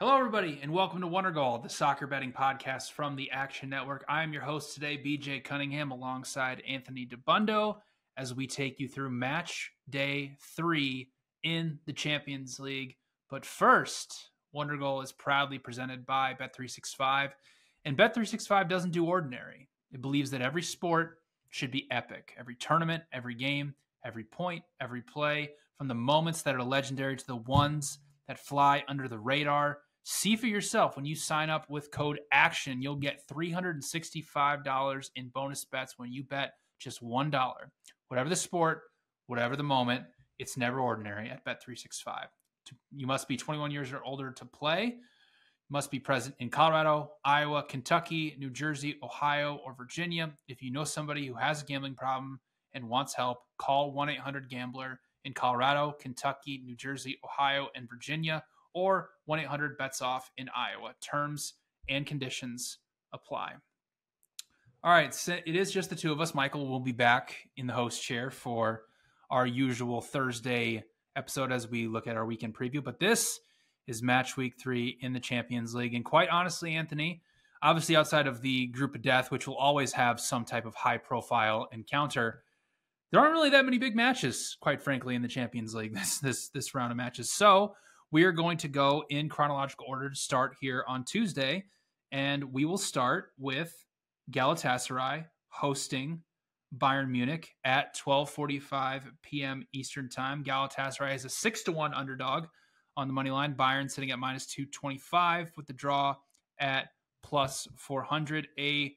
Hello, everybody, and welcome to Wondergoal, the soccer betting podcast from the Action Network. I am your host today, BJ Cunningham, alongside Anthony DeBundo, as we take you through match day 3 in the Champions League. But first, Wondergoal is proudly presented by Bet365, and Bet365 doesn't do ordinary. It believes that every sport should be epic. Every tournament, every game, every point, every play, from the moments that are legendary to the ones that fly under the radar. See for yourself when you sign up with code ACTION. You'll get $365 in bonus bets when you bet just $1. Whatever the sport, whatever the moment, it's never ordinary at Bet365. You must be 21 years or older to play. Must be present in Colorado, Iowa, Kentucky, New Jersey, Ohio, or Virginia. If you know somebody who has a gambling problem and wants help, call 1-800-GAMBLER in Colorado, Kentucky, New Jersey, Ohio, and Virginia, or 1-800-BETS-OFF in Iowa. Terms and conditions apply. All right, so it is just the two of us. Michael will be back in the host chair for our usual Thursday episode as we look at our weekend preview. But this is match week 3 in the Champions League. And quite honestly, Anthony, obviously outside of the group of death, which will always have some type of high-profile encounter, there aren't really that many big matches, quite frankly, in the Champions League this round of matches. So we are going to go in chronological order to start here on Tuesday, and we will start with Galatasaray hosting Bayern Munich at 12:45 p.m. Eastern Time. Galatasaray is a 6-1 underdog on the money line. Bayern sitting at minus 225 with the draw at plus 400. A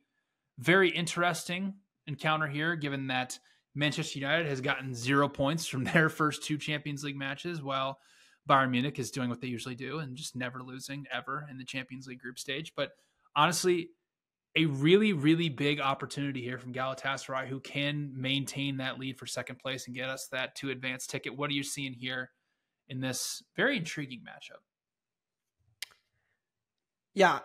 very interesting encounter here, given that Manchester United has gotten 0 points from their first 2 Champions League matches, while Bayern Munich is doing what they usually do and just never losing ever in the Champions League group stage. But honestly, a really, really big opportunity here from Galatasaray, who can maintain that lead for second place and get us that 2 advance ticket. What are you seeing here in this very intriguing matchup? Yeah,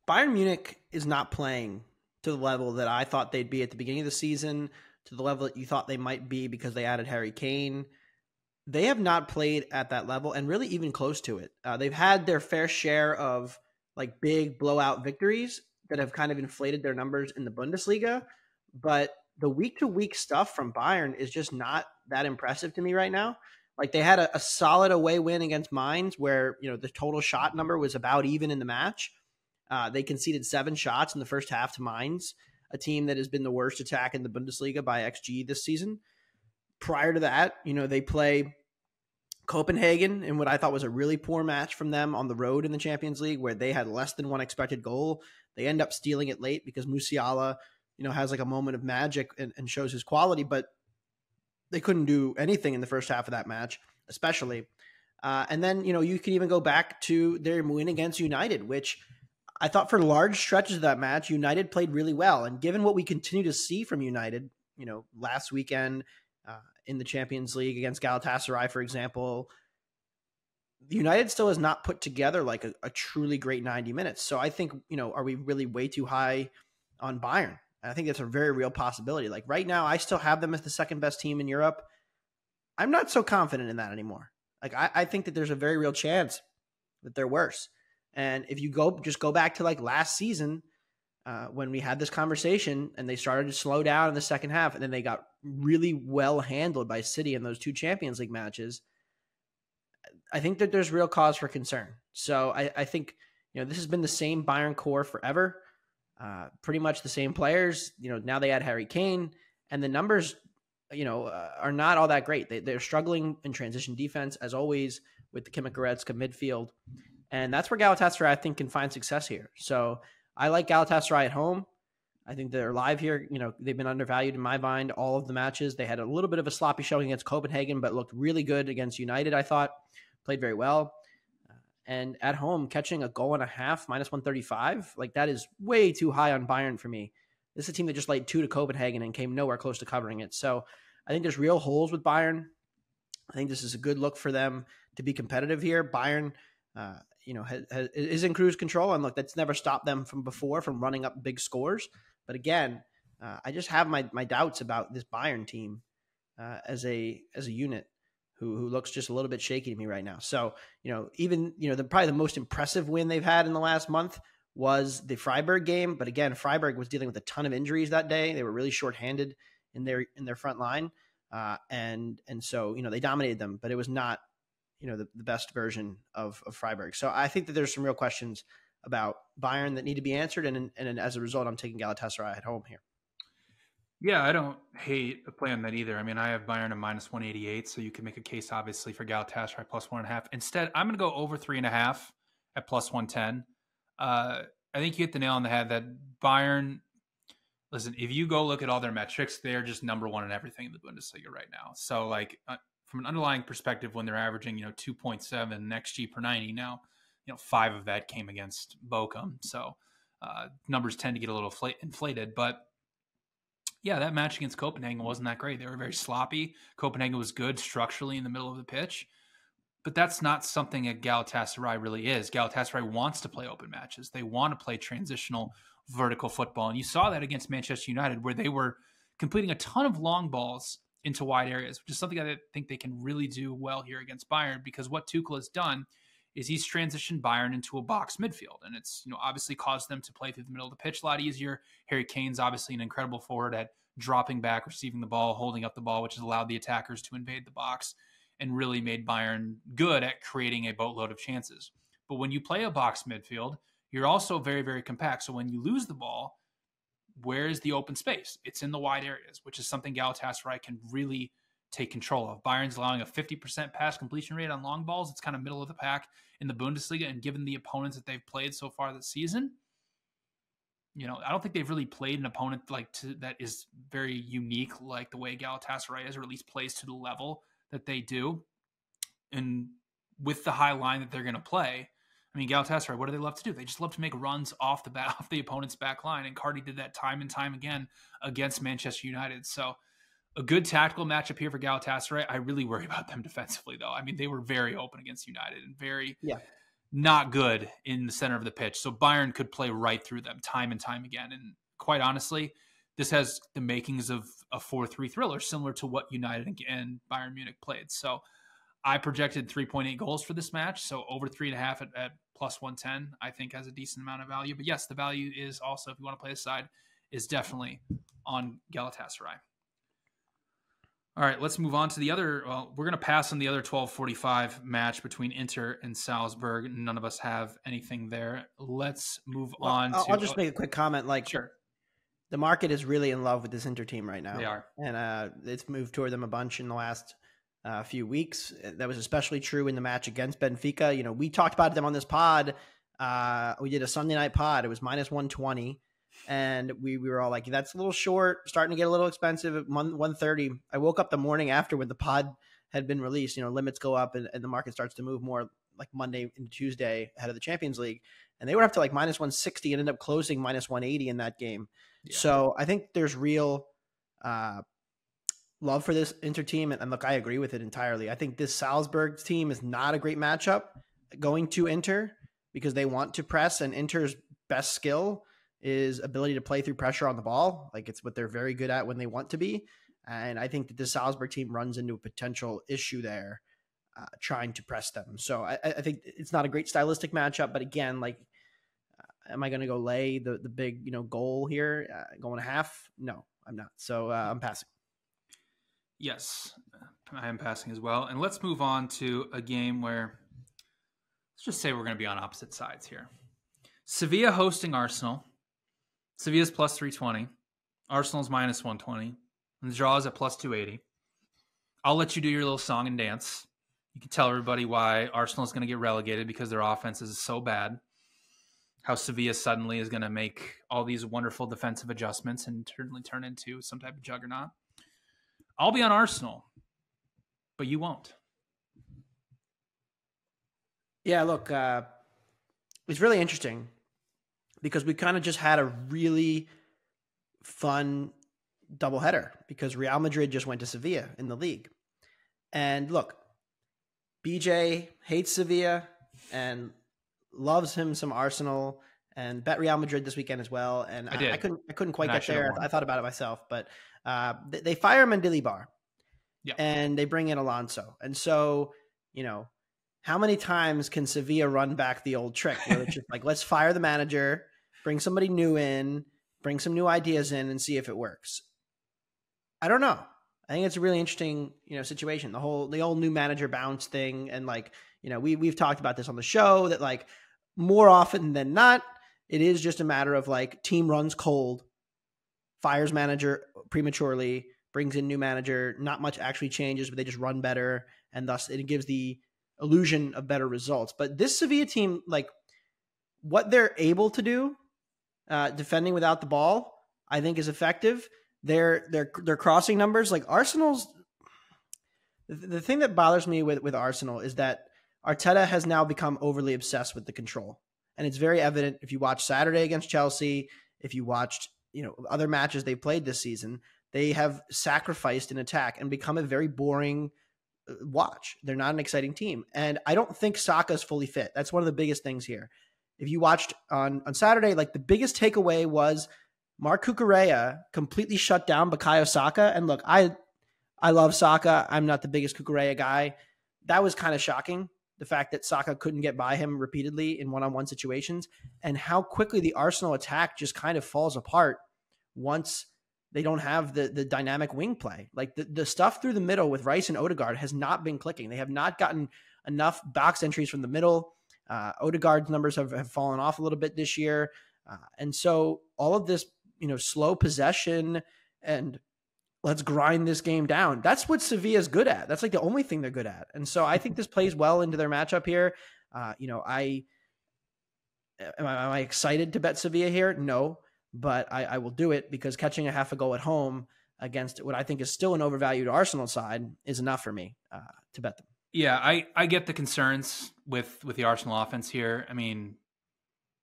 Bayern Munich is not playing to the level that I thought they'd be at the beginning of the season, to the level that you thought they might be because they added Harry Kane. They have not played at that level and really even close to it. They've had their fair share of like big blowout victories that have kind of inflated their numbers in the Bundesliga, but the week-to-week stuff from Bayern is just not that impressive to me right now. Like they had a solid away win against Mainz where, the total shot number was about even in the match. They conceded 7 shots in the first half to Mainz, a team that has been the worst attack in the Bundesliga by XG this season. Prior to that, they play Copenhagen in what I thought was a really poor match from them on the road in the Champions League, where they had less than 1 expected goal. They end up stealing it late because Musiala, has like a moment of magic and shows his quality, but they couldn't do anything in the first half of that match, especially. And then, you can even go back to their win against United, which I thought for large stretches of that match, United played really well. And given what we continue to see from United, last weekend, in the Champions League against Galatasaray, for example, United still has not put together like a truly great 90 minutes. So I think, are we really way too high on Bayern? I think that's a very real possibility. Like right now, I still have them as the second best team in Europe. I'm not so confident in that anymore. Like I think that there's a very real chance that they're worse. And if you go back to like last season, when we had this conversation and they started to slow down in the second half and then they got really well handled by City in those 2 Champions League matches, I think that there's real cause for concern. So I think, this has been the same Bayern core forever, pretty much the same players. Now they add Harry Kane and the numbers, are not all that great. They're struggling in transition defense as always with the Kimmich Goretzka midfield. And that's where Galatasaray, I think, can find success here. So I like Galatasaray at home. I think they're live here. They've been undervalued in my mind all of the matches. They had a little bit of a sloppy showing against Copenhagen, but looked really good against United, I thought. Played very well. And at home, catching a goal and a half, minus 135, like that is way too high on Bayern for me. This is a team that just laid 2 to Copenhagen and came nowhere close to covering it. So I think there's real holes with Bayern. I think this is a good look for them to be competitive here. Bayern, is in cruise control, and look, that's never stopped them from running up big scores. But again, I just have my doubts about this Bayern team as a unit, who looks just a little bit shaky to me right now. So, even, probably the most impressive win they've had in the last month was the Freiburg game. But again, Freiburg was dealing with a ton of injuries that day. They were really shorthanded in their front line. And so, they dominated them, but it was not, the best version of Freiburg. So I think that there's some real questions about Bayern that need to be answered. And as a result, I'm taking Galatasaray at home here. Yeah, I don't hate a play on that either. I mean, I have Bayern at minus 188, so you can make a case, obviously, for Galatasaray plus 1.5. Instead, I'm going to go over 3.5 at plus 110. I think you hit the nail on the head that Bayern, listen, if you go look at all their metrics, they're just number one in everything in the Bundesliga right now. So, like, from an underlying perspective, when they're averaging, 2.7 XG per 90, now, 5 of that came against Bochum. So, numbers tend to get a little inflated, but yeah, that match against Copenhagen wasn't that great. They were very sloppy. Copenhagen was good structurally in the middle of the pitch, but that's not something that Galatasaray really is. Galatasaray wants to play open matches. They want to play transitional vertical football. And you saw that against Manchester United, where they were completing a ton of long balls into wide areas, which is something I think they can really do well here against Bayern, because what Tuchel has done is he's transitioned Bayern into a box midfield. And it's, obviously caused them to play through the middle of the pitch a lot easier. Harry Kane's obviously an incredible forward at dropping back, receiving the ball, holding up the ball, which has allowed the attackers to invade the box and really made Bayern good at creating a boatload of chances. But when you play a box midfield, you're also very, very compact. So when you lose the ball, where is the open space? It's in the wide areas, which is something Galatasaray can really take control of. Bayern's allowing a 50% pass completion rate on long balls. It's kind of middle of the pack in the Bundesliga, and given the opponents that they've played so far this season, I don't think they've really played an opponent that is very unique like the way Galatasaray is, or at least plays to the level that they do. And with the high line that they're going to play, I mean, Galatasaray, what do they love to do? They just love to make runs off the opponent's back line, and Cardi did that time and time again against Manchester United. So a good tactical matchup here for Galatasaray. I really worry about them defensively, though. I mean, they were very open against United and very not good in the center of the pitch. So Bayern could play right through them time and time again. And quite honestly, this has the makings of a 4-3 thriller, similar to what United and Bayern Munich played. So I projected 3.8 goals for this match. So over 3.5 at plus 110, I think has a decent amount of value. But yes, the value is also, if you want to play this side, is definitely on Galatasaray. All right, let's move on to the other. Well, we're going to pass on the other 12:45 match between Inter and Salzburg. None of us have anything there. Let's move on. I'll just make a quick comment. Sure. The market is really in love with this Inter team right now. They are. And it's moved toward them a bunch in the last few weeks. That was especially true in the match against Benfica. We talked about them on this pod. We did a Sunday night pod. It was minus 120. And we were all like, that's a little short, starting to get a little expensive at 130. I woke up the morning after when the pod had been released. Limits go up and the market starts to move more like Monday and Tuesday ahead of the Champions League. And they were up to like minus 160 and ended up closing minus 180 in that game. Yeah. So I think there's real love for this Inter team. And look, I agree with it entirely. I think this Salzburg team is not a great matchup going to Inter because they want to press, and Inter's best skill is ability to play through pressure on the ball. Like, it's what they're very good at when they want to be. And I think that the Salzburg team runs into a potential issue there, trying to press them. So I think it's not a great stylistic matchup, but again, like, am I going to go lay the big, goal here, going a half? No, I'm not. So I'm passing. Yes, I am passing as well. And let's move on to a game where, let's just say we're going to be on opposite sides here. Sevilla hosting Arsenal. Sevilla's plus 320. Arsenal's minus 120. And the draw is at plus 280. I'll let you do your little song and dance. You can tell everybody why Arsenal's going to get relegated because their offense is so bad. How Sevilla suddenly is going to make all these wonderful defensive adjustments and certainly turn into some type of juggernaut. I'll be on Arsenal, but you won't. Yeah, look, it's really interesting because we kind of just had a really fun doubleheader because Real Madrid just went to Sevilla in the league. And look, BJ hates Sevilla and loves him some Arsenal and bet Real Madrid this weekend as well. And I couldn't quite get there. I thought about it myself, but they fire Mendilibar. Yeah. and they bring in Alonso. And so, how many times can Sevilla run back the old trick where it's just like, let's fire the manager, bring somebody new in, bring some new ideas in and see if it works? I don't know. I think it's a really interesting, situation. The old new manager bounce thing. And we've talked about this on the show that more often than not, it is just a matter of team runs cold, fires manager prematurely, brings in new manager, not much actually changes, but they just run better. And thus it gives the illusion of better results. But this Sevilla team, what they're able to do, defending without the ball, I think is effective. Their crossing numbers, Arsenal's. The thing that bothers me with Arsenal is that Arteta has now become overly obsessed with the control, and it's very evident if you watch Saturday against Chelsea. If you watched other matches they played this season, they have sacrificed in attack and become a very boring watch. They're not an exciting team, and I don't think Saka's fully fit. That's one of the biggest things here. If you watched on Saturday, the biggest takeaway was Mark Cucurella completely shut down Bukayo Saka. And look, I love Saka. I'm not the biggest Cucurella guy. That was kind of shocking, the fact that Saka couldn't get by him repeatedly in one-on-one situations, and how quickly the Arsenal attack just kind of falls apart once they don't have the dynamic wing play. The stuff through the middle with Rice and Odegaard has not been clicking. They have not gotten enough box entries from the middle. Odegaard's numbers have fallen off a little bit this year. And so all of this, slow possession and let's grind this game down. That's what Sevilla's good at. That's the only thing they're good at. And so I think this plays well into their matchup here. Am I excited to bet Sevilla here? No, but I will do it because catching a half a goal at home against what I think is still an overvalued Arsenal side is enough for me to bet them. Yeah, I get the concerns with the Arsenal offense here. I mean,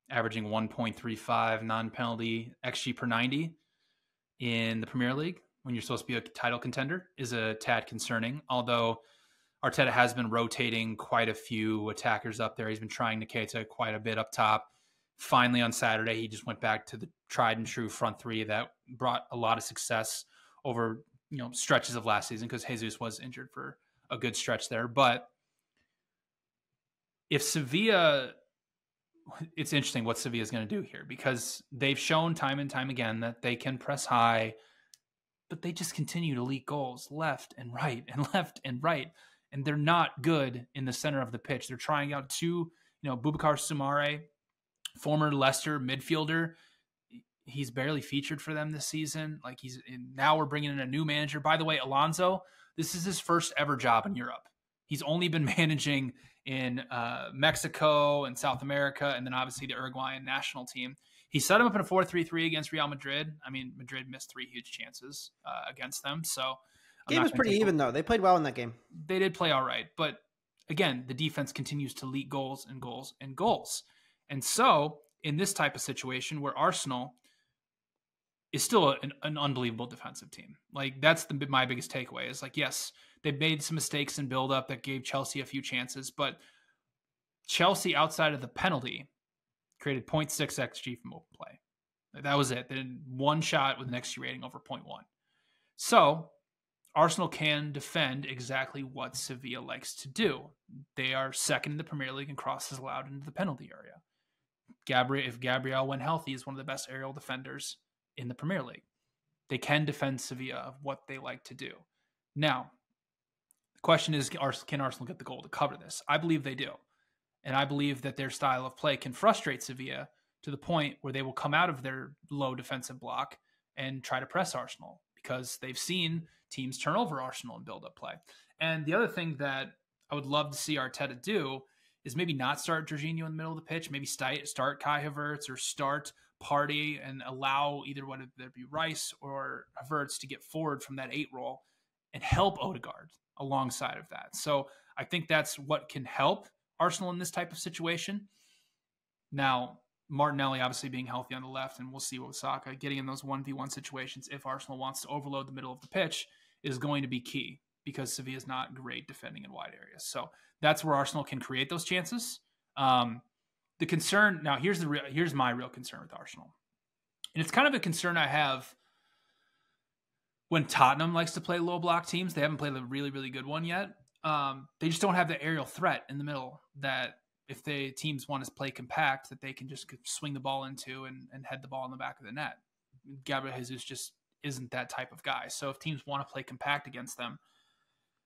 averaging 1.35 non-penalty XG per 90 in the Premier League when you're supposed to be a title contender is a tad concerning. Although Arteta has been rotating quite a few attackers up there. He's been trying Nikita quite a bit up top. Finally, on Saturday, he just went back to the tried and true front three that brought a lot of success over stretches of last season because Jesus was injured for a good stretch there. But if Sevilla, it's interesting what Sevilla is going to do here because they've shown time and time again that they can press high, but they just continue to leak goals left and right and left and right. And they're not good in the center of the pitch. They're trying out two, Boubacar Soumaré, former Leicester midfielder. He's barely featured for them this season. Now we're bringing in a new manager. By the way, Alonso, this is his first ever job in Europe. He's only been managing in Mexico and South America, and then obviously the Uruguayan national team. He set him up in a 4-3-3 against Real Madrid. I mean, Madrid missed 3 huge chances against them. So game was pretty even, though. They played well in that game. They did play all right. But again, the defense continues to leak goals and goals and goals. And so in this type of situation where Arsenal is still an unbelievable defensive team. That's my biggest takeaway is yes, they've made some mistakes in build-up that gave Chelsea a few chances, but Chelsea outside of the penalty created 0.6 XG from open play. That was it. Then one shot with an XG rating over 0.1. So Arsenal can defend exactly what Sevilla likes to do. They are second in the Premier League in crosses allowed into the penalty area. If Gabriel, when healthy, is one of the best aerial defenders in the Premier League. They can defend Sevilla of what they like to do. Now, the question is, can Arsenal get the goal to cover this? I believe they do. And I believe that their style of play can frustrate Sevilla to the point where they will come out of their low defensive block and try to press Arsenal because they've seen teams turn over Arsenal in build-up play. And the other thing that I would love to see Arteta do is maybe not start Jorginho in the middle of the pitch, maybe start Kai Havertz or start Partey and allow either whether it be Rice or Havertz to get forward from that 8 role and help Odegaard alongside of that. So I think that's what can help Arsenal in this type of situation. Now, Martinelli obviously being healthy on the left, and we'll see with Saka getting in those 1v1 situations if Arsenal wants to overload the middle of the pitch is going to be key because Sevilla is not great defending in wide areas. So that's where Arsenal can create those chances. The concern now, here's my real concern with Arsenal. And it's kind of a concern I have when Tottenham likes to play low block teams, they haven't played a really, really good one yet. They just don't have the aerial threat in the middle that if the teams want to play compact, that they can just swing the ball into and head the ball in the back of the net. Gabriel Jesus just isn't that type of guy. So if teams want to play compact against them,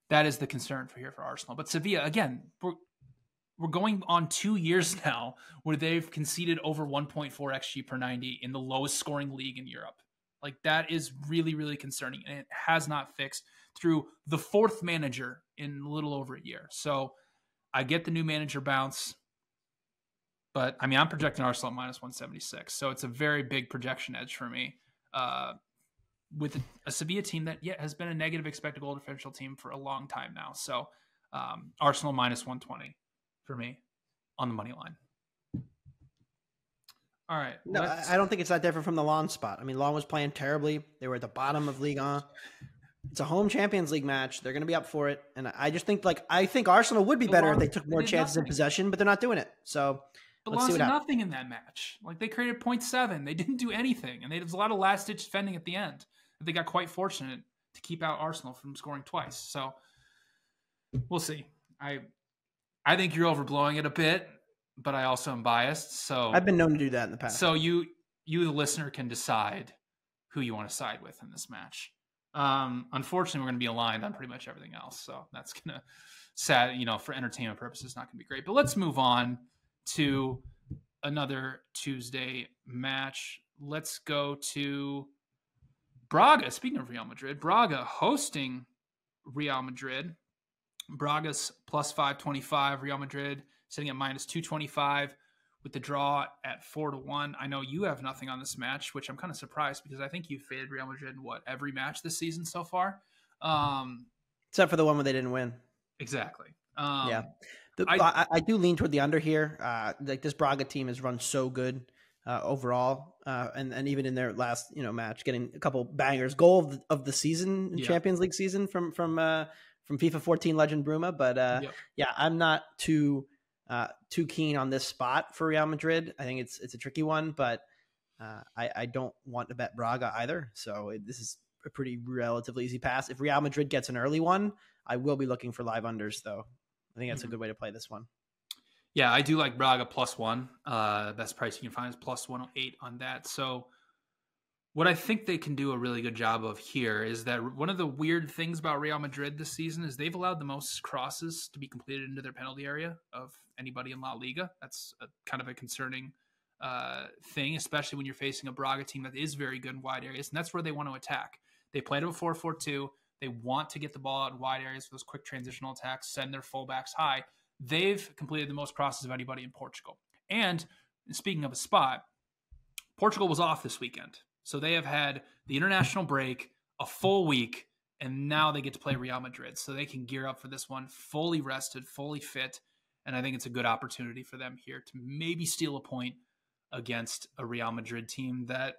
that is the concern for Arsenal. But Sevilla, again, we're going on 2 years now where they've conceded over 1.4 XG per 90 in the lowest scoring league in Europe. Like, that is really, really concerning, and it has not fixed through the fourth manager in a little over a year. So I get the new manager bounce, but I mean, I'm projecting Arsenal at minus 176. So it's a very big projection edge for me with a Sevilla team that has been a negative expected goal differential team for a long time now. So Arsenal minus 120 for me on the money line. All right. No, I don't think it's that different from the Lens spot. I mean, Lens was playing terribly. They were at the bottom of Ligue 1. It's a home Champions League match. They're going to be up for it. And I just think, I think Arsenal would be better if they took more chances in possession, but they're not doing it. So let's see what happens. Nothing in that match. Like, they created 0.7. They didn't do anything. And there was a lot of last-ditch defending at the end. They got quite fortunate to keep out Arsenal from scoring twice. So we'll see. I think you're overblowing it a bit, but I also am biased. So I've been known to do that in the past. So you the listener, can decide who you want to side with in this match. Unfortunately, we're going to be aligned on pretty much everything else. So that's going to, for entertainment purposes, not going to be great. But let's move on to another Tuesday match. Let's go to Braga. Speaking of Real Madrid, Braga hosting Real Madrid. Braga's plus 525. Real Madrid sitting at minus 225 with the draw at 4-1. I know you have nothing on this match, which I'm kind of surprised because I think you faded Real Madrid in every match this season so far. Except for the one where they didn't win. Exactly. Yeah. I do lean toward the under here. This Braga team has run so good overall. And even in their last, match, getting a couple bangers. Goal of the season, Champions League season from FIFA 14 legend Bruma. But I'm not too keen on this spot for Real Madrid. I think it's a tricky one, but I don't want to bet Braga either. So this is a pretty relatively easy pass. If Real Madrid gets an early one, I will be looking for live unders though. I think that's a good way to play this one. Yeah, I do like Braga +1. Best price you can find is +108 on that. So what I think they can do a really good job of here is that one of the weird things about Real Madrid this season is they've allowed the most crosses to be completed into their penalty area of anybody in La Liga. That's kind of a concerning thing, especially when you're facing a Braga team that is very good in wide areas, and that's where they want to attack. They played a 4-4-2. They want to get the ball out in wide areas for those quick transitional attacks, send their fullbacks high. They've completed the most crosses of anybody in Portugal. And speaking of a spot, Portugal was off this weekend. So they have had the international break, a full week, and now they get to play Real Madrid. So they can gear up for this one, fully rested, fully fit. And I think it's a good opportunity for them here to maybe steal a point against a Real Madrid team that,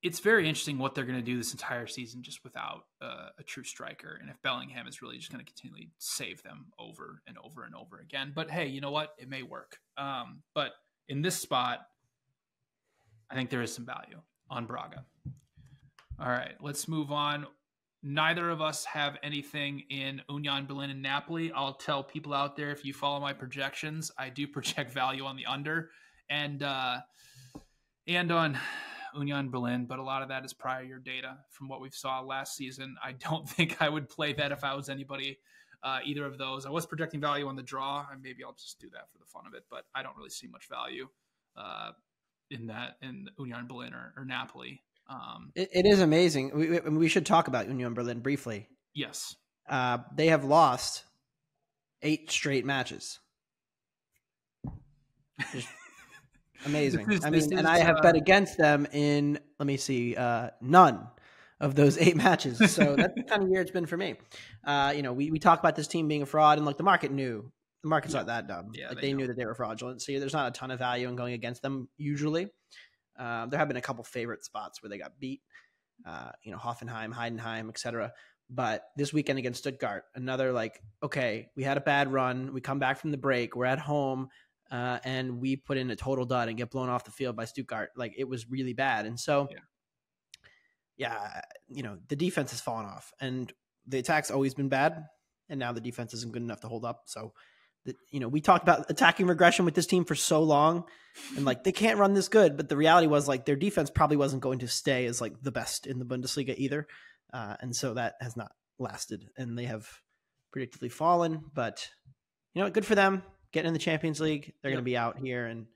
it's very interesting what they're going to do this entire season just without a true striker. And if Bellingham is really just going to continually save them over and over and over again. But hey, you know what? It may work. But in this spot, I think there is some value on Braga. All right, let's move on. Neither of us have anything in Union Berlin and Napoli. I'll tell people out there, if you follow my projections, I do project value on the under and on Union Berlin, but a lot of that is prior year data from what we saw last season. I don't think I would play that if I was anybody, either of those. I was projecting value on the draw, and maybe I'll just do that for the fun of it, but I don't really see much value in Union Berlin or Napoli. It is amazing. We should talk about Union Berlin briefly. Yes. They have lost 8 straight matches. Just amazing. I have bet against them in, none of those 8 matches. So that's the kind of year it's been for me. We talk about this team being a fraud, and the market knew. The market's not that dumb. Yeah, they knew that they were fraudulent. So there's not a ton of value in going against them usually. There have been a couple favorite spots where they got beat, Hoffenheim, Heidenheim, etc. But this weekend against Stuttgart, another we had a bad run. We come back from the break. We're at home, and we put in a total dud and get blown off the field by Stuttgart. It was really bad. And so the defense has fallen off, and the attack's always been bad, and now the defense isn't good enough to hold up. So, we talked about attacking regression with this team for so long, and like they can't run this good. But the reality was like their defense probably wasn't going to stay as like the best in the Bundesliga either, and so that has not lasted, and they have predictably fallen. But good for them getting in the Champions League. They're going to be out here, and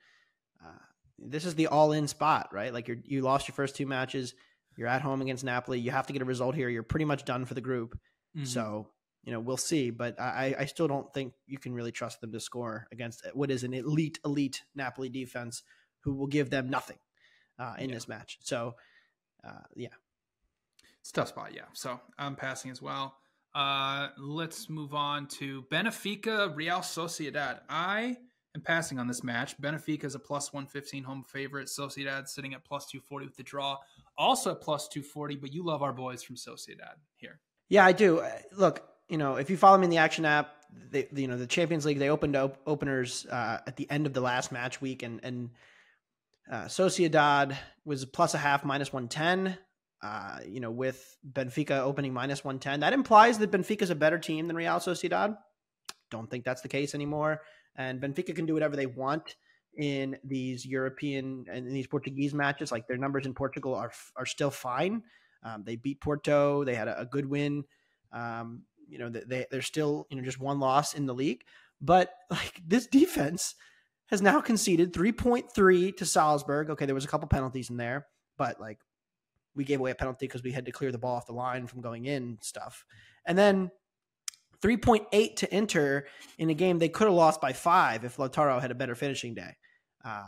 this is the all-in spot, right? Like you lost your first 2 matches. You're at home against Napoli. You have to get a result here. You're pretty much done for the group. Mm-hmm. So, we'll see. But I still don't think you can really trust them to score against what is an elite Napoli defense who will give them nothing in this match. So, It's a tough spot, yeah. So I'm passing as well. Let's move on to Benfica, Real Sociedad. I am passing on this match. Benfica is a plus 115 home favorite. Sociedad sitting at plus 240 with the draw. Also at plus 240, but you love our boys from Sociedad here. Yeah, I do. Look, if you follow me in the Action app, the Champions League, they opened openers at the end of the last match week, and Sociedad was plus a half, minus 110. With Benfica opening minus 110, that implies that Benfica is a better team than Real Sociedad. Don't think that's the case anymore. And Benfica can do whatever they want in these European and in these Portuguese matches. Like their numbers in Portugal are still fine. They beat Porto. They had a good win. They're still, just one loss in the league. But like this defense has now conceded 3.3 to Salzburg. Okay, there was a couple penalties in there, but like we gave away a penalty because we had to clear the ball off the line from going in and stuff. And then 3.8 to Inter in a game they could have lost by 5 if Lautaro had a better finishing day.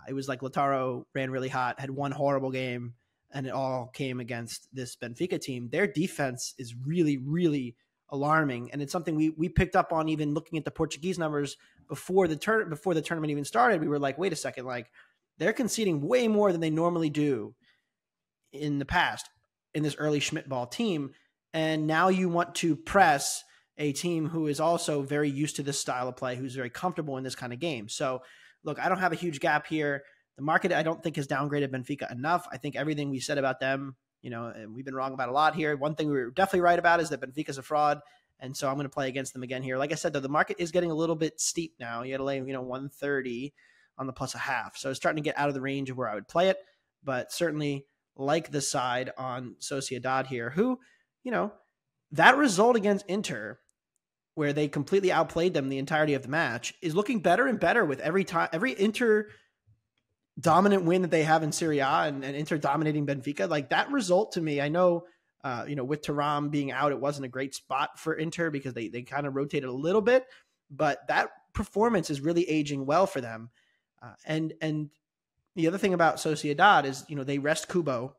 It was like Lautaro ran really hot, had one horrible game, and it all came against this Benfica team. Their defense is really, really alarming, and it's something we picked up on even looking at the Portuguese numbers before the tournament even started. We were like, wait a second, like they're conceding way more than they normally do in the past in this early Schmidt-Ball team, and now you want to press a team who is also very used to this style of play, who's very comfortable in this kind of game. So, look, I don't have a huge gap here. The market, I don't think, has downgraded Benfica enough. I think everything we said about them, and we've been wrong about a lot here. One thing we were definitely right about is that Benfica's a fraud, and so I'm going to play against them again here. Like I said, though, the market is getting a little bit steep now. You got to lay, 130 on the plus a half. So it's starting to get out of the range of where I would play it, but certainly like the side on Sociedad here, who, that result against Inter, where they completely outplayed them the entirety of the match, is looking better and better with every Inter dominant win that they have in Serie A and Inter dominating Benfica. Like that result to me, I know, with Thuram being out, it wasn't a great spot for Inter because they kind of rotated a little bit, but that performance is really aging well for them. And the other thing about Sociedad is, they rest Kubo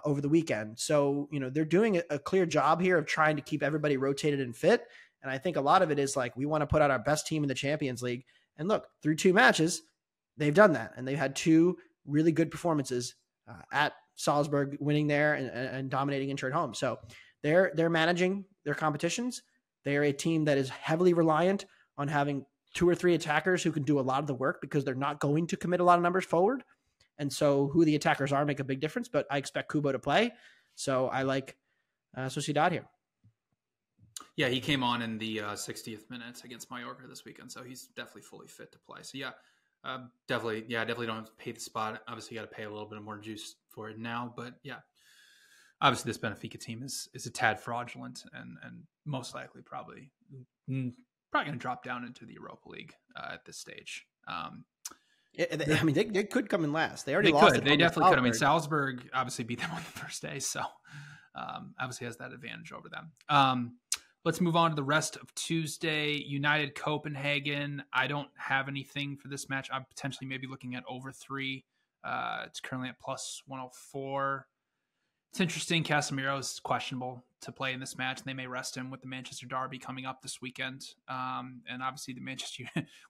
over the weekend. So, they're doing a clear job here of trying to keep everybody rotated and fit. And I think a lot of it is like, we want to put out our best team in the Champions League. And look, through 2 matches, they've done that. And they've had 2 really good performances at Salzburg, winning there and dominating Inter at home. So they're managing their competitions. They are a team that is heavily reliant on having 2 or 3 attackers who can do a lot of the work because they're not going to commit a lot of numbers forward. And so who the attackers are make a big difference, but I expect Kubo to play. So I like Sociedad here. Yeah, he came on in the 60th minute against Mallorca this weekend, so he's definitely fully fit to play. So definitely don't have to pay the spot. Obviously, you got to pay a little bit more juice for it now, but yeah, obviously this Benfica team is a tad fraudulent and most likely probably going to drop down into the Europa League at this stage. They could come in last. They definitely could. I mean, Salzburg obviously beat them on the first day, so obviously has that advantage over them. Let's move on to the rest of Tuesday. United Copenhagen. I don't have anything for this match. I'm potentially maybe looking at over 3. It's currently at plus 104. It's interesting. Casemiro is questionable to play in this match, and they may rest him with the Manchester Derby coming up this weekend. And obviously the Manchester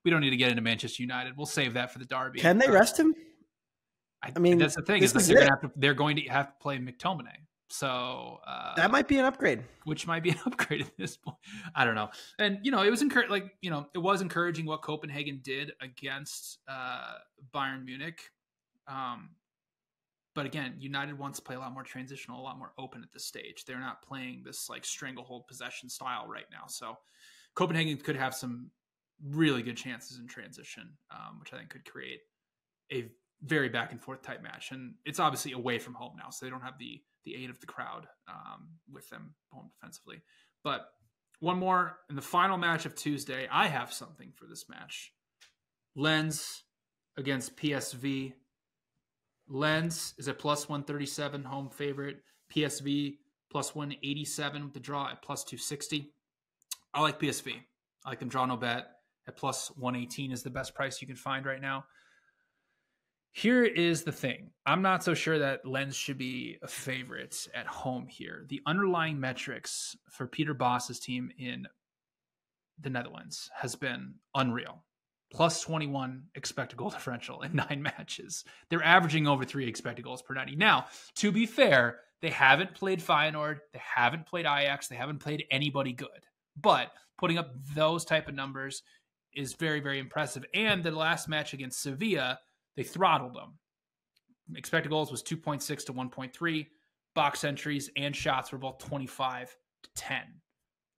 we don't need to get into Manchester United. We'll save that for the Derby. Can they rest him? I mean, that's the thing. Is they're going to have to play McTominay. So that might be an upgrade, which might be an upgrade at this point. I don't know. And, it was it was encouraging what Copenhagen did against Bayern Munich. But again, United wants to play a lot more transitional, a lot more open at this stage. They're not playing this like stranglehold possession style right now. So Copenhagen could have some really good chances in transition, which I think could create a very back and forth type match. And it's obviously away from home now, so they don't have the aid of the crowd with them home defensively. But one more in the final match of Tuesday, I have something for this match. Lens against PSV. Lens is at plus 137, home favorite. PSV plus 187 with the draw at plus 260. I like PSV. I like them draw no bet at plus 118 is the best price you can find right now. Here is the thing. I'm not so sure that Lens should be a favorite at home here. The underlying metrics for Peter Bosz's team in the Netherlands has been unreal. Plus 21 expected goal differential in 9 matches. They're averaging over 3 expected goals per 90. Now, to be fair, they haven't played Feyenoord. They haven't played Ajax. They haven't played anybody good. But putting up those type of numbers is very, very impressive. And the last match against Sevilla, they throttled them. Expected goals was 2.6 to 1.3. Box entries and shots were both 25 to 10.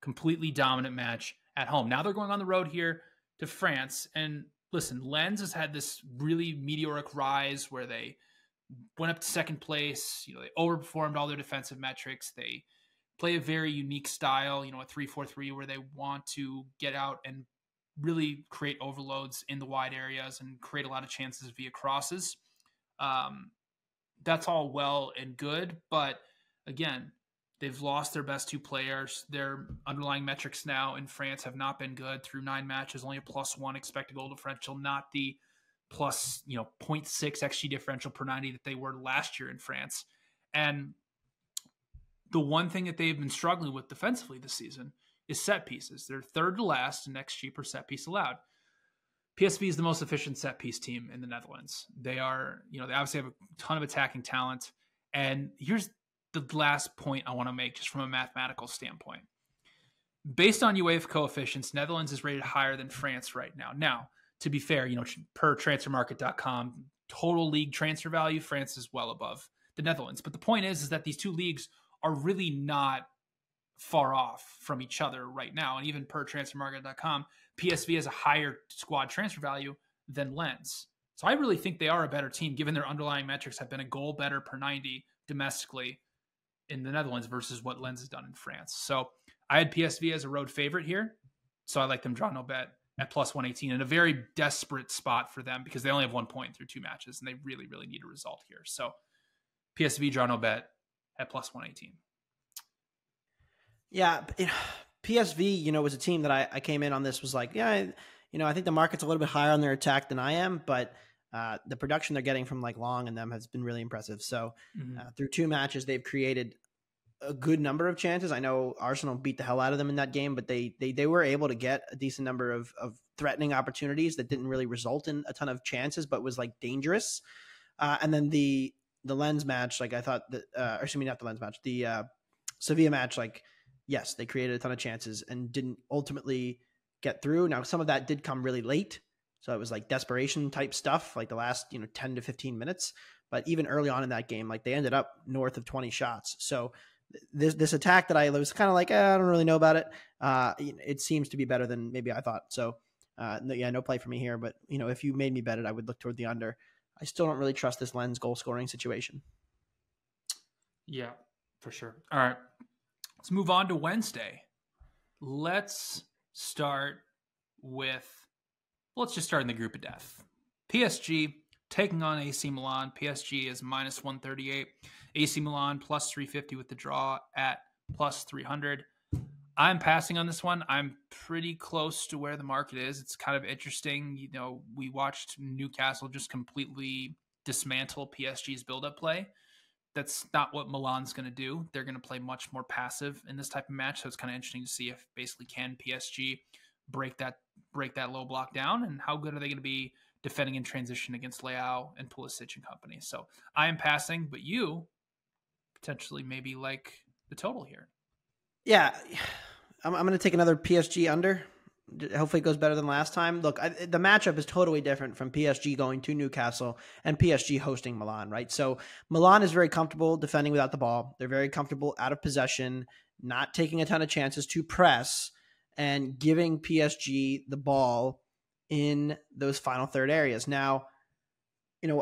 Completely dominant match at home. Now they're going on the road here to France. And listen, Lens has had this really meteoric rise where they went up to second place. They overperformed all their defensive metrics. They play a very unique style, a 3-4-3 where they want to get out and really create overloads in the wide areas and create a lot of chances via crosses. That's all well and good, but again, they've lost their best 2 players. Their underlying metrics now in France have not been good through 9 matches, only a plus 1 expected goal differential, not the plus, 0.6 XG differential per 90 that they were last year in France. And the one thing that they've been struggling with defensively this season is set pieces. They're third to last in XG per set piece allowed. PSV is the most efficient set piece team in the Netherlands. They are, they obviously have a ton of attacking talent. And here's the last point I want to make just from a mathematical standpoint. Based on UEFA coefficients, Netherlands is rated higher than France right now. Now, to be fair, per transfermarket.com, total league transfer value, France is well above the Netherlands. But the point is that these two leagues are really not far off from each other right now. And even per transfermarket.com, PSV has a higher squad transfer value than Lens. So I really think they are a better team given their underlying metrics have been a goal better per 90 domestically in the Netherlands versus what Lens has done in France. So I had PSV as a road favorite here. So I like them draw no bet at plus 118 in a very desperate spot for them because they only have 1 point through 2 matches and they really, really need a result here. So PSV draw no bet at plus 118. Yeah, PSV, was a team that I came in on this was like, I think the market's a little bit higher on their attack than I am, but the production they're getting from like Long and them has been really impressive. So through 2 matches, they've created a good number of chances. I know Arsenal beat the hell out of them in that game, but they were able to get a decent number of threatening opportunities that didn't really result in a ton of chances, but was like dangerous. And then the Lens match, like I thought that, not the Lens match, the Sevilla match, like, yes, they created a ton of chances and didn't ultimately get through. Now, some of that did come really late. So it was like desperation type stuff, like the last, 10 to 15 minutes. But even early on in that game, like they ended up north of 20 shots. So this attack that I was kind of like, I don't really know about it. It seems to be better than maybe I thought. So no play for me here. But, if you made me bet it, I would look toward the under. I still don't really trust this Lens goal scoring situation. Yeah, for sure. All right. Let's move on to Wednesday. Let's just start in the group of death. PSG taking on AC Milan. PSG is minus 138. AC Milan plus 350 with the draw at plus 300. I'm passing on this one. I'm pretty close to where the market is. It's kind of interesting. We watched Newcastle just completely dismantle PSG's build-up play. That's not what Milan's going to do. They're going to play much more passive in this type of match. So it's kind of interesting to see if basically can PSG break that low block down and how good are they going to be defending in transition against Leao and Pulisic and company. So I am passing, but you potentially maybe like the total here. Yeah, I'm going to take another PSG under. Hopefully it goes better than last time. Look, the matchup is totally different from PSG going to Newcastle and PSG hosting Milan, right? So Milan is very comfortable defending without the ball. They're very comfortable out of possession, not taking a ton of chances to press and giving PSG the ball in those final third areas. Now,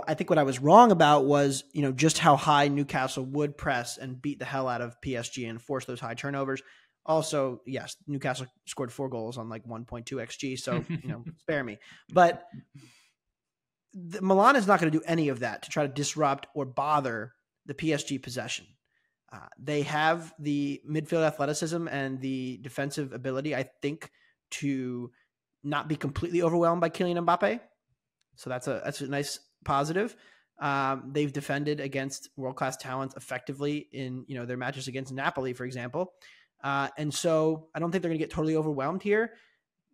I think what I was wrong about was, just how high Newcastle would press and beat the hell out of PSG and force those high turnovers. Also, yes, Newcastle scored 4 goals on like 1.2 XG, so spare me. But Milan is not going to do any of that to try to disrupt or bother the PSG possession. They have the midfield athleticism and the defensive ability, I think, to not be completely overwhelmed by Kylian Mbappe. So that's a nice positive. They've defended against world-class talents effectively in their matches against Napoli, for example. And so I don't think they're going to get totally overwhelmed here.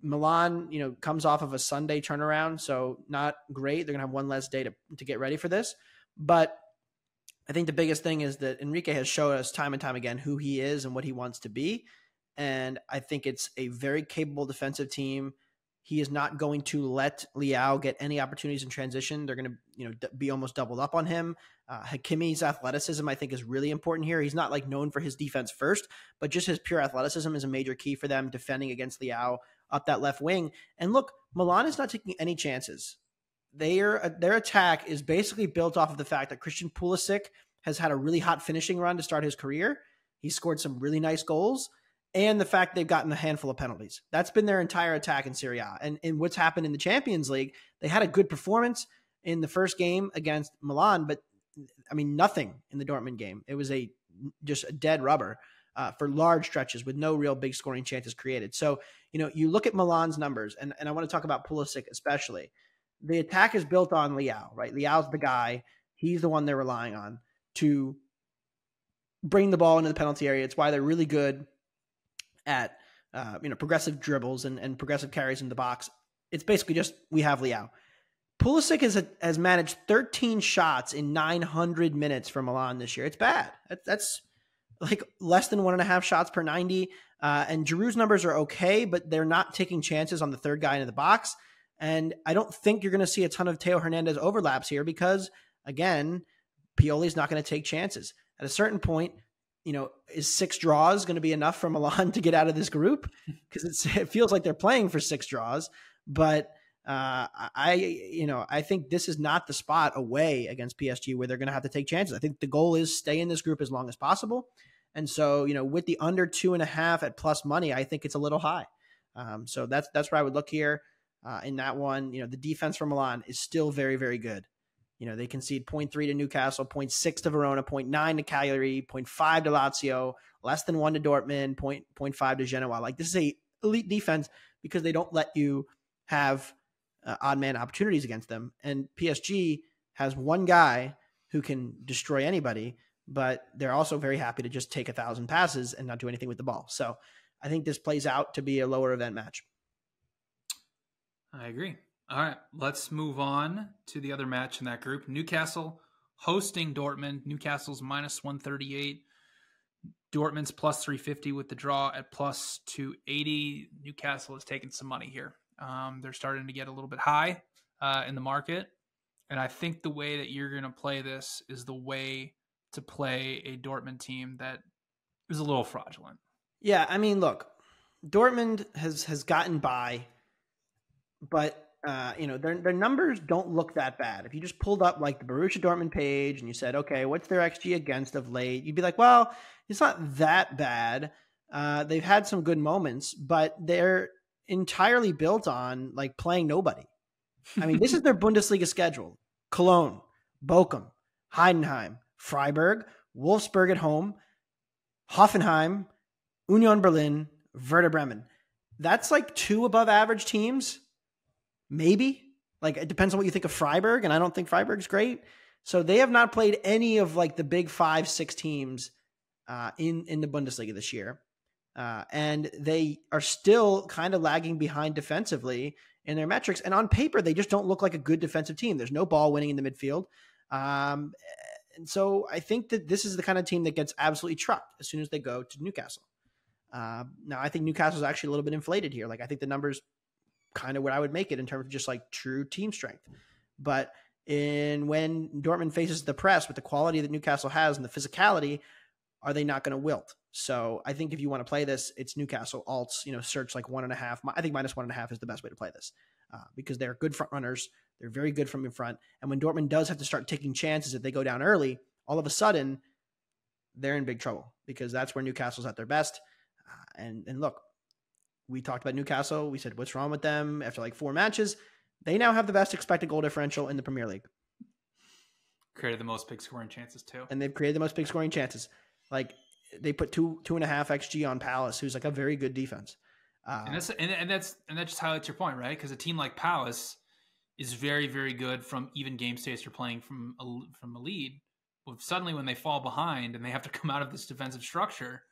Milan, comes off of a Sunday turnaround, so not great. They're going to have one less day to get ready for this. But I think the biggest thing is that Enrique has shown us time and time again who he is and what he wants to be. And I think it's a very capable defensive team. He is not going to let Leao get any opportunities in transition. They're going to, be almost doubled up on him. Hakimi's athleticism, I think, is really important here. He's not known for his defense first, but just his pure athleticism is a major key for them defending against Leao up that left wing. And look, Milan is not taking any chances. Their attack is basically built off of the fact that Christian Pulisic has had a really hot finishing run to start his career. He scored some really nice goals. And the fact they've gotten a handful of penalties. That's been their entire attack in Serie A. And what's happened in the Champions League, they had a good performance in the first game against Milan, but nothing in the Dortmund game. It was just a dead rubber for large stretches with no real big scoring chances created. So, you look at Milan's numbers, and I want to talk about Pulisic especially. The attack is built on Leao, right? Leao's the guy. He's the one they're relying on to bring the ball into the penalty area. It's why they're really good at progressive dribbles and progressive carries in the box. It's basically just we have Leao. Pulisic has managed 13 shots in 900 minutes for Milan this year. It's bad. That's like less than 1.5 shots per 90. And Giroud's numbers are okay, but they're not taking chances on the third guy into the box. And I don't think you're going to see a ton of Theo Hernandez overlaps here because, again, Pioli's not going to take chances. At a certain point, is 6 draws going to be enough for Milan to get out of this group? Because it feels like they're playing for 6 draws. But I think this is not the spot away against PSG where they're going to have to take chances. I think the goal is stay in this group as long as possible. And so, with the under 2.5 at plus money, I think it's a little high. So that's where I would look here in that one. The defense for Milan is still very, very good. They concede 0.3 to Newcastle, 0.6 to Verona, 0.9 to Cagliari, 0.5 to Lazio, less than 1 to Dortmund, 0.5 to Genoa. This is a elite defense because they don't let you have odd man opportunities against them. And PSG has one guy who can destroy anybody, but they're also very happy to just take 1,000 passes and not do anything with the ball. So I think this plays out to be a lower event match. I agree. All right, let's move on to the other match in that group. Newcastle hosting Dortmund. Newcastle's minus 138. Dortmund's plus 350 with the draw at plus 280. Newcastle is taking some money here. They're starting to get a little bit high in the market. And I think the way that you're going to play this is the way to play a Dortmund team that is a little fraudulent. Yeah, look, Dortmund has gotten by, but their numbers don't look that bad. If you just pulled up the Borussia Dortmund page and you said, okay, what's their XG against of late? You'd be like, well, it's not that bad. They've had some good moments, but they're entirely built on playing nobody. This is their Bundesliga schedule: Cologne, Bochum, Heidenheim, Freiburg, Wolfsburg at home, Hoffenheim, Union Berlin, Werder Bremen. That's 2 above average teams. Maybe. It depends on what you think of Freiburg, and I don't think Freiburg's great. So they have not played any of the big 5-6 teams in the Bundesliga this year. And they are still kind of lagging behind defensively in their metrics. And on paper, they just don't look like a good defensive team. There's no ball winning in the midfield. And so I think that this is the kind of team that gets absolutely trucked as soon as they go to Newcastle. Now, I think Newcastle's actually a little bit inflated here. Like, I think the numbers kind of what I would make it in terms of just like true team strength. But when Dortmund faces the press with the quality that Newcastle has and the physicality, are they not going to wilt? So I think if you want to play this, it's Newcastle alts, search like 1.5. I think -1.5 is the best way to play this because they're good front runners. They're very good from in front. And when Dortmund does have to start taking chances, if they go down early, all of a sudden they're in big trouble because that's where Newcastle's at their best. And look, we talked about Newcastle. We said, what's wrong with them after like 4 matches? They now have the best expected goal differential in the Premier League. Created the most big scoring chances too. And they've created the most big scoring chances. Like they put 2.5 XG on Palace, who's like a very good defense. And that just highlights your point, right? Because a team like Palace is very, very good from even game states you're playing from a lead. But suddenly when they fall behind and they have to come out of this defensive structure,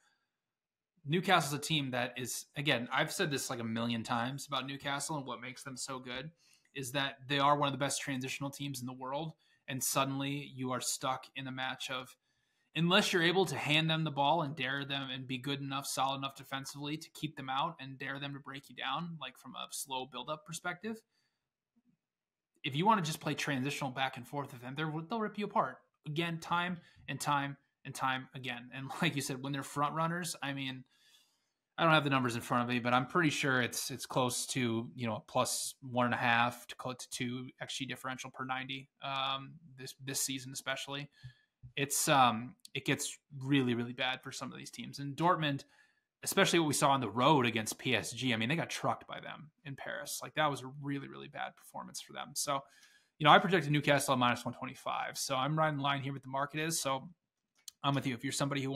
Newcastle's a team that is, again, I've said this like a million times about Newcastle and what makes them so good is that they are one of the best transitional teams in the world. And suddenly you are stuck in a match of, unless you're able to hand them the ball and dare them and be good enough, solid enough defensively to keep them out and dare them to break you down, like from a slow build-up perspective, if you want to just play transitional back and forth with them, they'll rip you apart again, time and time and time again. And like you said, when they're front runners, I mean, I don't have the numbers in front of me, but I'm pretty sure it's close to, +1.5 to 2 XG differential per 90 this season, especially. It gets really, really bad for some of these teams. And Dortmund, especially what we saw on the road against PSG, I mean, they got trucked by them in Paris. Like that was a really, really bad performance for them. So, I projected Newcastle at -125. So I'm right in line here with the market is. So I'm with you. If you're somebody who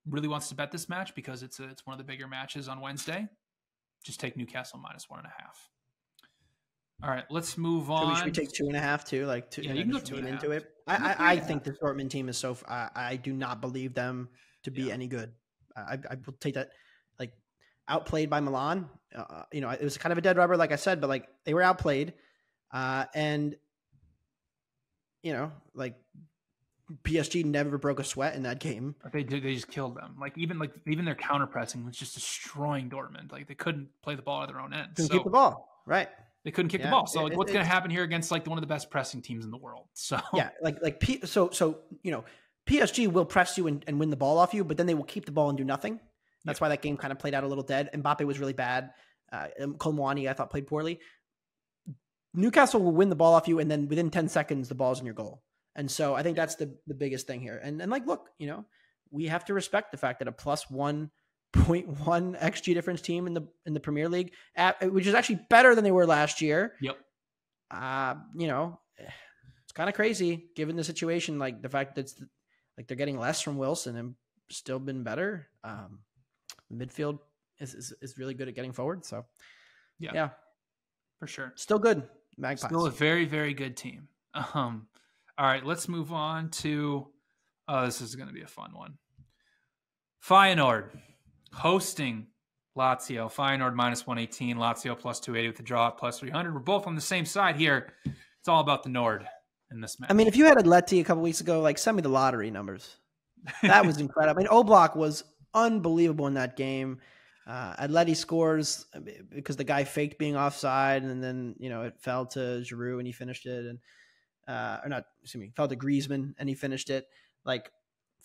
really wants to bet this match because it's one of the bigger matches on Wednesday, just take Newcastle -1.5. All right, let's move on. Should we take 2.5 too? Like two, yeah, you can go 2.5 into it. I think this Dortmund team is so. I do not believe them to be any good. I will take that. Like outplayed by Milan. It was kind of a dead rubber, like I said, but like they were outplayed, and like PSG never broke a sweat in that game. They just killed them. Even their counter pressing was just destroying Dortmund. Like they couldn't play the ball at their own end. Couldn't keep the ball, right? They couldn't kick the ball. So what's going to happen here against like one of the best pressing teams in the world? So PSG will press you and win the ball off you, but then they will keep the ball and do nothing. That's why that game kind of played out a little dead. Mbappe was really bad. Kolmouani, I thought, played poorly. Newcastle will win the ball off you, and then within 10 seconds, the ball's in your goal. And so I think that's the biggest thing here. And like, look, we have to respect the fact that a +1.1 XG difference team in the Premier League, which is actually better than they were last year. Yep. It's kind of crazy given the situation, like the fact that like they're getting less from Wilson and still been better. The midfield is really good at getting forward. So yeah, for sure. Still good. Magpies. Still a very, very good team. All right, let's move on to this is going to be a fun one. Feyenoord hosting Lazio. Feyenoord -118, Lazio +280 with the draw at +300. We're both on the same side here. It's all about the Nord in this match. I mean, if you had Atleti a couple weeks ago, like send me the lottery numbers. That was incredible. I mean, Oblak was unbelievable in that game. Atleti scores because the guy faked being offside, and then it fell to Giroud and he finished it, and fell to Griezmann and he finished it. Like,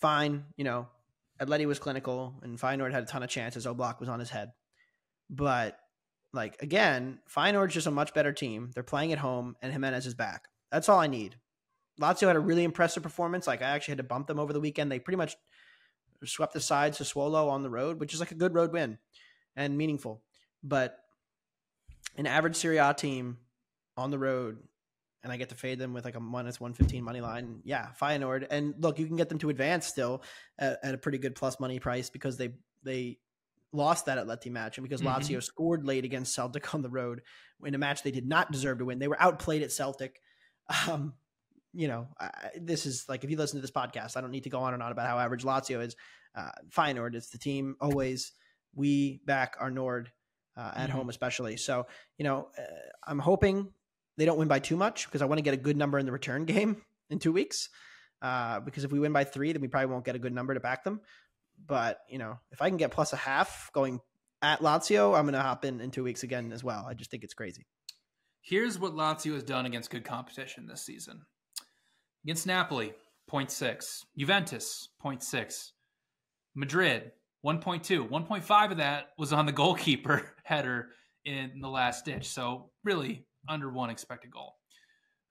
fine, Atleti was clinical and Feyenoord had a ton of chances. Oblak was on his head. But, like, again, Feyenoord's just a much better team. They're playing at home and Jimenez is back. That's all I need. Lazio had a really impressive performance. Like, I actually had to bump them over the weekend. They pretty much swept aside Sassuolo on the road, which is like a good road win and meaningful. But an average Serie A team on the road, and I get to fade them with like a -115 money line. Yeah, Feyenoord. And look, you can get them to advance still at a pretty good plus money price because they lost that Atleti match, and because Lazio scored late against Celtic on the road in a match they did not deserve to win. They were outplayed at Celtic. This is like, if you listen to this podcast, I don't need to go on and on about how average Lazio is. Feyenoord is the team always. We back our Nord at home, especially. So, I'm hoping they don't win by too much because I want to get a good number in the return game in 2 weeks. Because if we win by 3, then we probably won't get a good number to back them. But, if I can get plus a half going at Lazio, I'm going to hop in 2 weeks again as well. I just think it's crazy. Here's what Lazio has done against good competition this season. Against Napoli, 0.6. Juventus, 0.6. Madrid, 1.2. 1.5 of that was on the goalkeeper header in the last ditch. So really under 1 expected goal.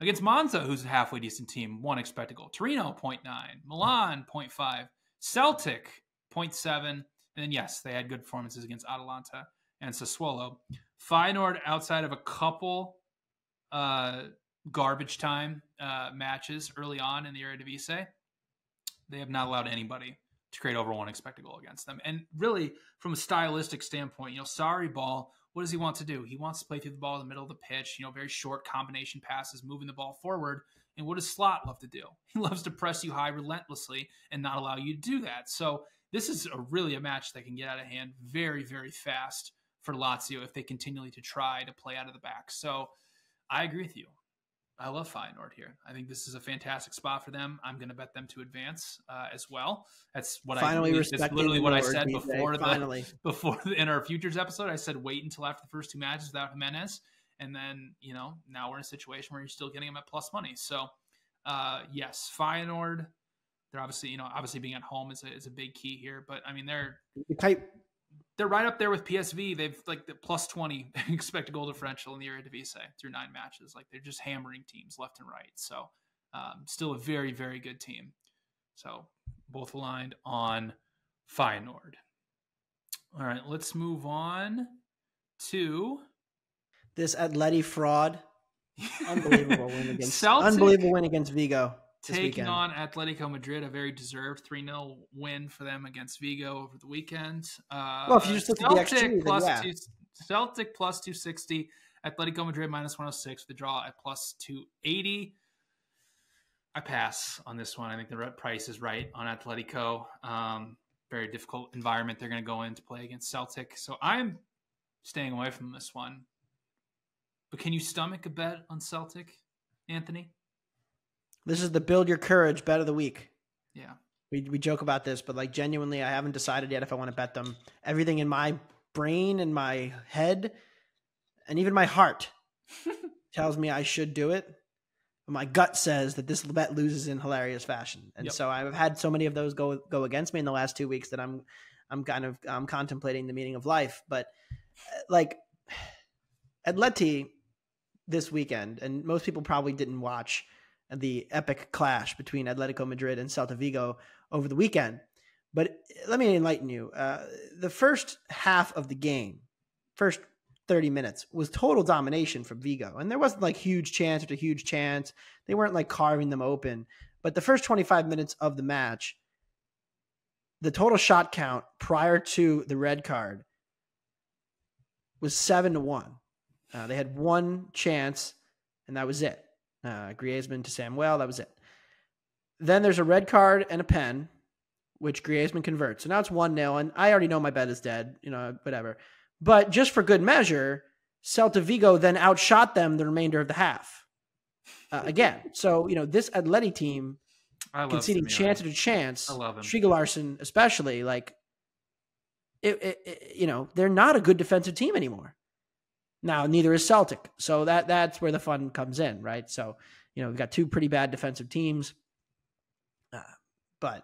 Against Monza, who's a halfway decent team, 1 expected goal. Torino, 0.9. Milan, 0.5. Celtic, 0.7. And then, yes, they had good performances against Atalanta and Sassuolo. Feyenoord, outside of a couple garbage time matches early on in the Eredivisie, they have not allowed anybody to create over 1 expected goal against them. And really, from a stylistic standpoint, Sarri ball, what does he want to do? He wants to play through the ball in the middle of the pitch, very short combination passes, moving the ball forward. And what does Slot love to do? He loves to press you high relentlessly and not allow you to do that. So this is really a match that can get out of hand very, very fast for Lazio if they continually to try to play out of the back. So I agree with you. I love Feyenoord here. I think this is a fantastic spot for them. I'm going to bet them to advance as well. That's what that's literally what I said before in our futures episode. I said wait until after the first 2 matches without Jimenez, and then now we're in a situation where you're still getting them at plus money. So yes, Feyenoord. They're obviously being at home is a big key here. But I mean they're right up there with PSV. They've like the plus 20 expected goal differential in the Eredivisie through 9 matches. Like they're just hammering teams left and right. So still a very, very good team. So both aligned on Feyenoord. All right, let's move on to this Atleti fraud. Unbelievable win against Vigo. Taking on Atletico Madrid, a very deserved 3-0 win for them against Vigo over the weekend. Well, if you just look at the XG, Celtic plus 260, Atletico Madrid minus 106 with the draw at plus 280. I pass on this one. I think the price is right on Atletico. Very difficult environment they're going to go in to play against Celtic. So I'm staying away from this one. But can you stomach a bet on Celtic, Anthony? This is the build your courage bet of the week. Yeah. We joke about this, but like genuinely, I haven't decided yet if I want to bet them. Everything in my brain and my head and even my heart tells me I should do it. But my gut says that this bet loses in hilarious fashion. And so I've had so many of those go against me in the last 2 weeks that I'm contemplating the meaning of life. But like Atleti this weekend, and most people probably didn't watch the epic clash between Atletico Madrid and Celta Vigo over the weekend. But let me enlighten you. The first half of the game, first 30 minutes, was total domination from Vigo. And there wasn't like huge chance after huge chance. They weren't like carving them open. But the first 25 minutes of the match, the total shot count prior to the red card was 7-1. They had 1 chance, and that was it. Griezmann to Samuel, that was it. Then there's a red card and a pen, which Griezmann converts. So now it's 1-0, and I already know my bet is dead, whatever. But just for good measure, Celta Vigo then outshot them the remainder of the half. Again, so, this Atleti team conceding chance after chance, I love him. Striegelarsson especially, like, they're not a good defensive team anymore. Now, neither is Celtic. So that's where the fun comes in, right? So, we've got 2 pretty bad defensive teams. But,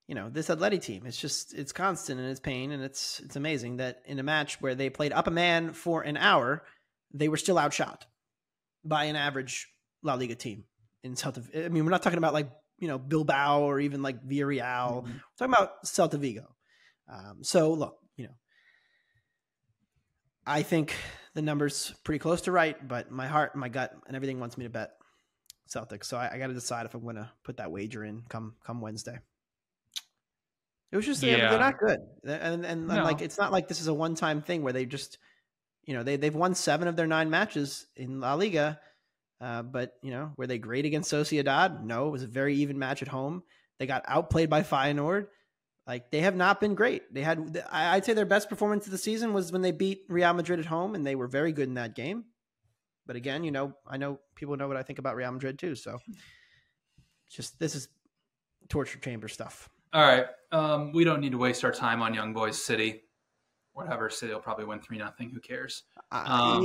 this Atleti team, it's constant in its pain. And it's amazing that in a match where they played up a man for an hour, they were still outshot by an average La Liga team in Celta. I mean, we're not talking about like, Bilbao or even like Villarreal. Mm-hmm. We're talking about Celta Vigo. So look, I think the number's pretty close to right, but my heart and my gut and everything wants me to bet Celtics. So I got to decide if I'm going to put that wager in come Wednesday. It was just, they're not good. And like, it's not like this is a one-time thing where they just, they've won 7 of their 9 matches in La Liga. But were they great against Sociedad? No, it was a very even match at home. They got outplayed by Feyenoord. Like, they have not been great. I'd say their best performance of the season was when they beat Real Madrid at home, and they were very good in that game. But again, I know people know what I think about Real Madrid too. So this is torture chamber stuff. All right. We don't need to waste our time on Young Boys City. Whatever. City will probably win 3-0. Who cares?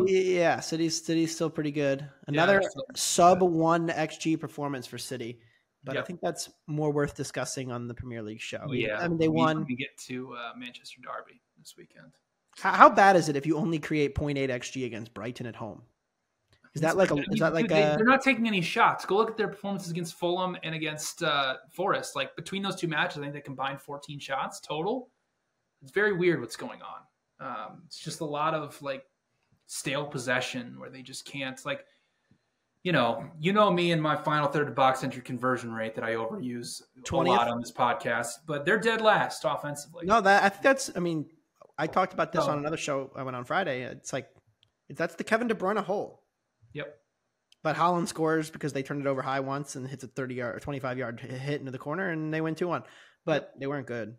Yeah, City's still pretty good. Another sub 1 XG performance for City, but I think that's more worth discussing on the Premier League show. Yeah, I mean, they won. We get to Manchester Derby this weekend. How bad is it if you only create 0.8 XG against Brighton at home? They're not taking any shots. Go look at their performances against Fulham and against Forest. Like between those two matches, I think they combined 14 shots total. It's very weird what's going on. It's just a lot of like stale possession where they just can't you know me and my final third to box entry conversion rate that I overuse 20th? A lot on this podcast, but they're dead last offensively. No, I think that's. I mean, I talked about this on another show I went on Friday. It's like that's the Kevin De Bruyne hole. Yep. But Haaland scores because they turned it over high once and hits a 30-yard or 25-yard hit into the corner, and they win 2-1. But they weren't good.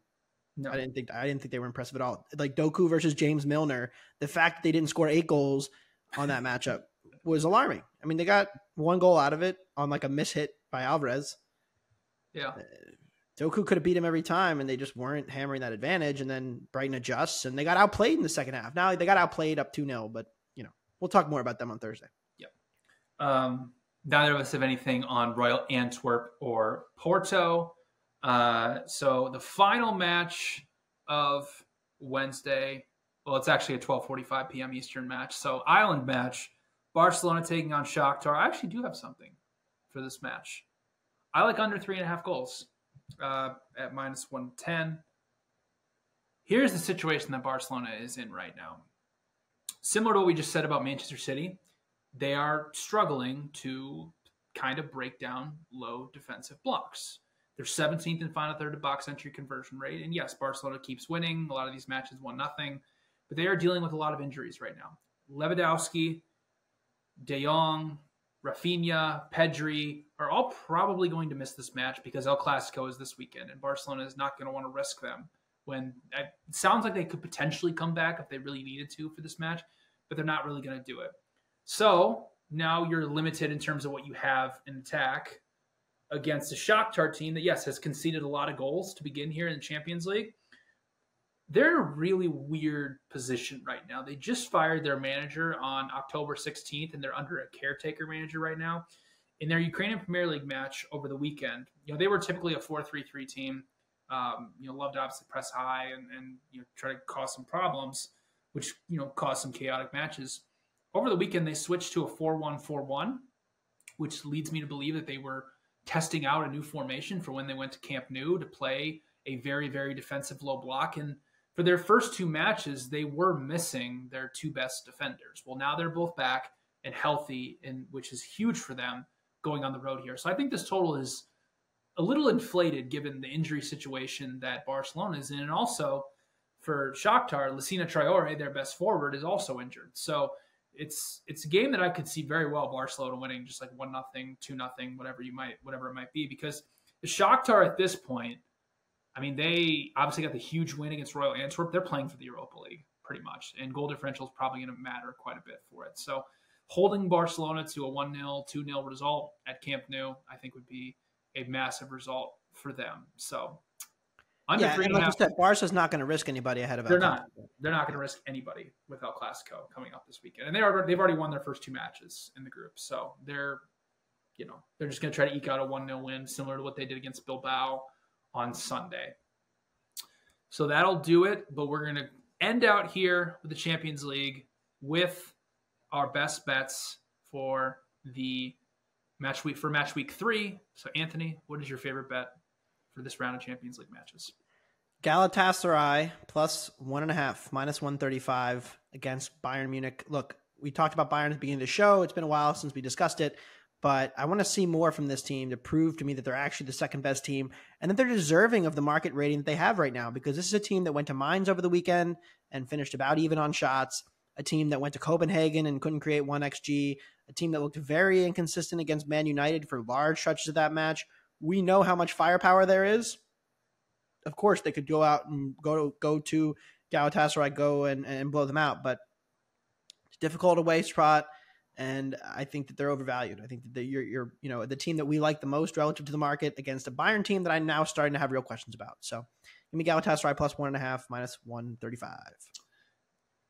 No. I didn't think they were impressive at all. Like Doku versus James Milner, the fact that they didn't score 8 goals on that matchup was alarming. I mean, they got 1 goal out of it on like a mishit by Alvarez. Yeah. Doku could have beat him every time, and they just weren't hammering that advantage. And then Brighton adjusts, and they got outplayed in the second half. Now they got outplayed up 2-0, but we'll talk more about them on Thursday. Neither of us have anything on Royal Antwerp or Porto. So the final match of Wednesday, well, it's actually a 12:45 p.m. Eastern match. So island match, Barcelona taking on Shakhtar. I actually do have something for this match. I like under 3.5 goals at -110. Here's the situation that Barcelona is in right now. Similar to what we just said about Manchester City, they are struggling to kind of break down low defensive blocks. They're 17th in final third to box entry conversion rate. And yes, Barcelona keeps winning. A lot of these matches 1-0, but they are dealing with a lot of injuries right now. Lewandowski, De Jong, Rafinha, Pedri are all probably going to miss this match because El Clasico is this weekend, and Barcelona is not going to want to risk them. When it sounds like they could potentially come back if they really needed to for this match, but they're not really going to do it. So now you're limited in terms of what you have in attack against a Shakhtar team that, yes, has conceded a lot of goals to begin here in the Champions League. They're in a really weird position right now. They just fired their manager on October 16th, and they're under a caretaker manager right now. In their Ukrainian Premier League match over the weekend, they were typically a 4-3-3 team. Loved to obviously press high and try to cause some problems, which caused some chaotic matches. Over the weekend, they switched to a 4-1-4-1, which leads me to believe that they were testing out a new formation for when they went to Camp Nou to play a very, very defensive low block. And for their first 2 matches, they were missing their 2 best defenders. Well, now they're both back and healthy, which is huge for them going on the road here. So I think this total is a little inflated given the injury situation that Barcelona is in. And also for Shakhtar, Lassina Traore, their best forward, is also injured. So it's a game that I could see very well Barcelona winning, just like 1-0, 2-0, whatever it might be. Because the Shakhtar at this point, I mean, they obviously got the huge win against Royal Antwerp. They're playing for the Europa League pretty much, and goal differential is probably going to matter quite a bit for it. So holding Barcelona to a 1-0, 2-0 result at Camp Nou, I think would be a massive result for them. So under 3.5. Like you said, Barca's not going to risk anybody ahead of. They're not going to risk anybody with El Clasico coming up this weekend, and they've already won their first 2 matches in the group. So they're just going to try to eke out a 1-0 win, similar to what they did against Bilbao on Sunday. So that'll do it. But we're going to end out here with the Champions League with our best bets for the match week 3. So Anthony, what is your favorite bet for this round of Champions League matches? Galatasaray plus 1.5, -135 against Bayern Munich. Look, we talked about Bayern at the beginning of the show. It's been a while since we discussed it, but I want to see more from this team to prove to me that they're actually the second best team and that they're deserving of the market rating that they have right now, because this is a team that went to Mainz over the weekend and finished about even on shots, a team that went to Copenhagen and couldn't create 1 XG, a team that looked very inconsistent against Man United for large stretches of that match. We know how much firepower there is. Of course, they could go out and go to Galatasaray, and blow them out, but it's difficult away spot. And I think that they're overvalued. I think that you're the team that we like the most relative to the market against a Bayern team that I'm now starting to have real questions about. So give me Galatasaray plus 1.5, minus 135.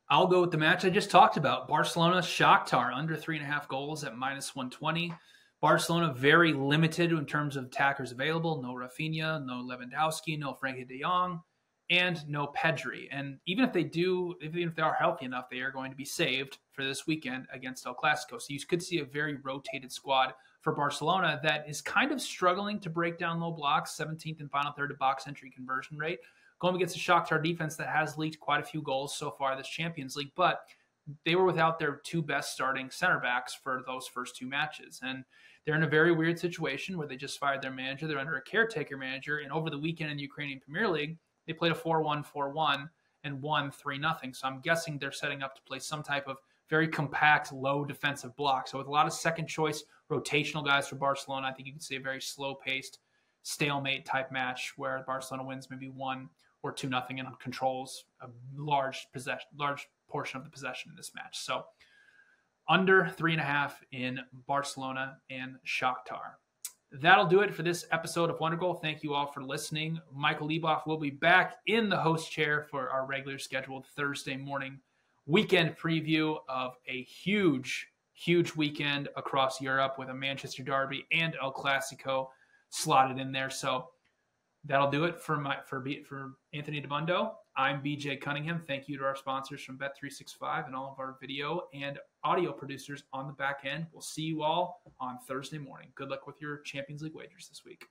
I'll go with the match I just talked about. Barcelona, Shakhtar, under 3.5 goals at minus 120. Barcelona very limited in terms of attackers available. No Rafinha, no Lewandowski, no Frankie de Jong, and no Pedri. And even if they are healthy enough, they are going to be saved for this weekend against El Clasico. So you could see a very rotated squad for Barcelona that is kind of struggling to break down low blocks, 17th and final third of box entry conversion rate, going against a Shakhtar defense that has leaked quite a few goals so far this Champions League. But they were without their two best starting center backs for those first two matches. And they're in a very weird situation where they just fired their manager. They're under a caretaker manager. And over the weekend in the Ukrainian Premier League, they played a 4-1-4-1 and won 3-0. So I'm guessing they're setting up to play some type of very compact, low defensive block. So with a lot of second choice rotational guys for Barcelona, I think you could see a very slow-paced, stalemate type match where Barcelona wins maybe 1 or 2-0 and controls a large portion of the possession in this match. So under 3.5 in Barcelona and Shakhtar. That'll do it for this episode of Wondergoal. Thank you all for listening. Michael Leboff will be back in the host chair for our regular scheduled Thursday morning weekend preview of a huge weekend across Europe with a Manchester derby and El Clasico slotted in there. So that'll do it for Anthony DeBundo. I'm BJ Cunningham. Thank you to our sponsors from Bet365 and all of our video and audio producers on the back end. We'll see you all on Thursday morning. Good luck with your Champions League wagers this week.